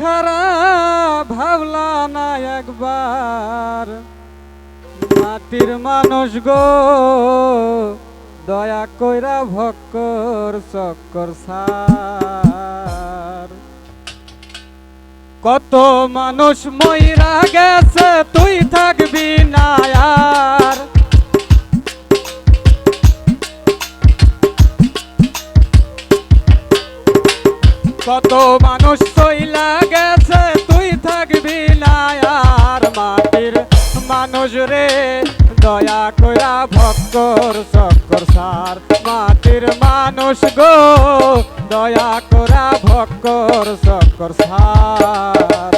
খারাপ ভাবলা না একবার, মাটির মানুষ গো দয়া কইরা ভক্কর চক্কর সার। কত মানুষ মইরা গেছে তুই থাকবি না আর, কত মানুষ চইলা গেছে তুই থাকবি না আর, মাটির মানুষ রে দয়া কইরা ভক্কর চক্কর সার। মাটির মানুষ গো দয়া কইরা ভক্কর চক্কর সার।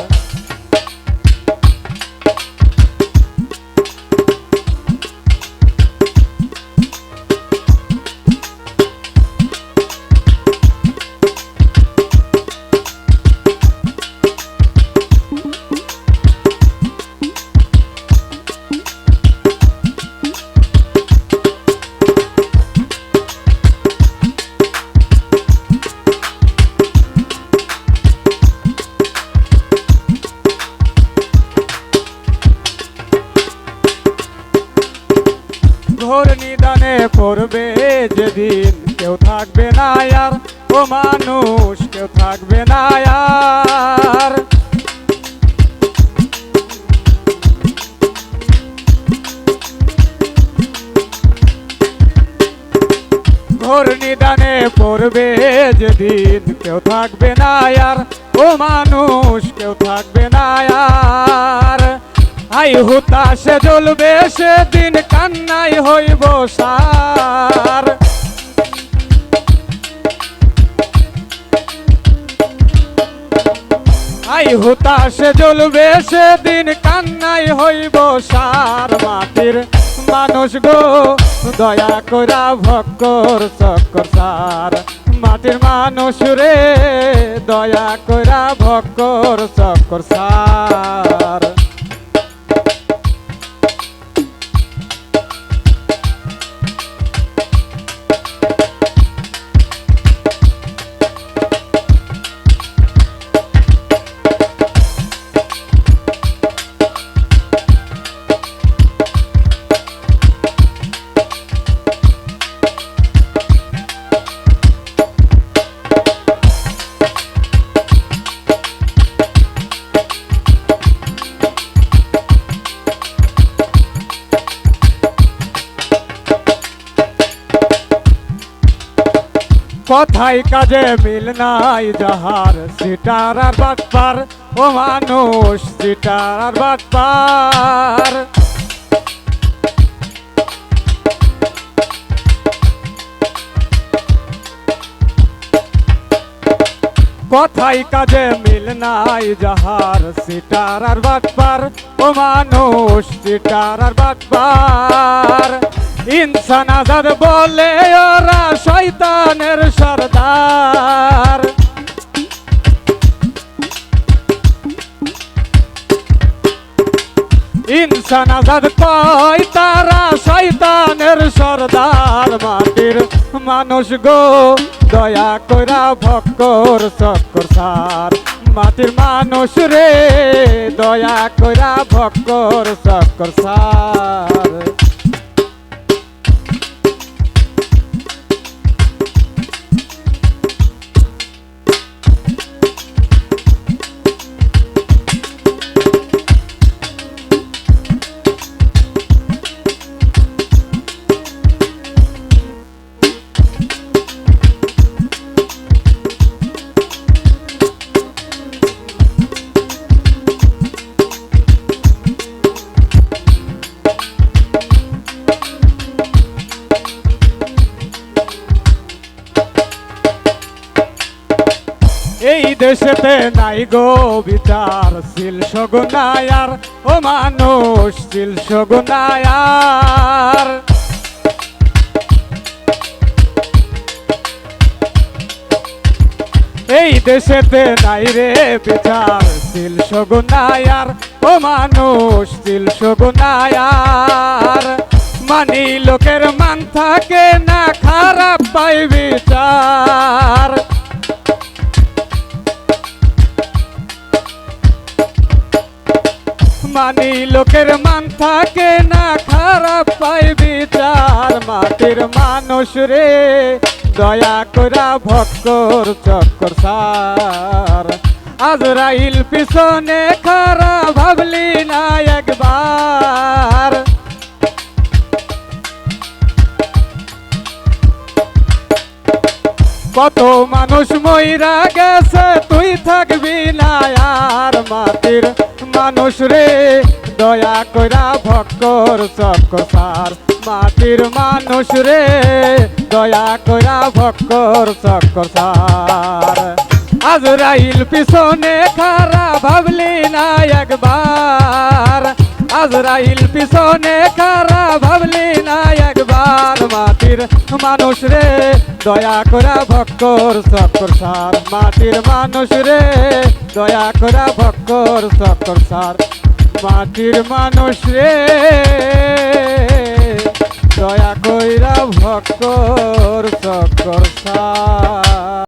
ঘোর নিদানে পড়বে যেদিন কেউ থাকবে না আর, ও মানুষ কেউ থাকবে না আর। ঘোর নিদানে পড়বে যেদিন কেউ থাকবে না আর, ও মানুষ কেউ থাকবে না আর। আই হুতাশে জ্বলবে সেদিন কান্নাই হইব সার। আই হুতাশে জ্বলবে সেদিন কান্নাই হইব সার। মাটির মানুষ গো দয়া কইরা ভক্কর চক্কর সার। মাটির মানুষ রে দয়া কইরা ভক্কর চক্কর সার। কথাই কাজে মিল নাই যাহার, সিটার আর বাটপার ও মানুষ সিটার আর বাটপার। কথাই কাজে মিল নাই যাহার, সিটার আর বাটপার ও মানুষ সিটার আর বাটপার। ইনসান আজাদ বলে ওরা শয়তানের সরদার। ইনসান আজাদ কয় তারা শয়তানের সরদার। মাটির মানুষ গো দয়া কইরা ভক্কর চক্কর সার। মাটির মানুষ রে দয়া কইরা ভক্কর চক্কর সার। এই দেশেতে নাই গো বিচার শিল সগুনায়ার, ও মানুষ শিল সগুনায়ার। এই দেশেতে নাই রে বিচার শিল সগুনায়ার, ও মানুষ শিল সগুনায়ার। মানি লোকের মান থাকে না খারাপ পাই বিচার। মানি লোকের মান থাকে না, খারাপ পাই বিচার। মাটির মানুষ রে দয়া করা ভক্কর চক্কর সার। আজরাইল পিছনে খারা ভাবলি না একবার। কত মানুষ মইরা গেছে তুই থাকবি না আর। মাটির মানুষ রে দয়া কইরা ভক্কর চক্কর সার। মাটির মানুষ রে দয়া কইরা ভক্কর চক্কর সার। আজরাইল পিছনে খারা ভাবলি না একবার। আজরাইল পিছনে খারা ভাবলি না একবার। মাটির মানুষ রে দয়া করা ভক্কর চক্কর সার। মাটির মানুষ রে দয়া করা ভক্কর চক্কর সার। মাটির মানুষ রে দয়া কইরা ভক্কর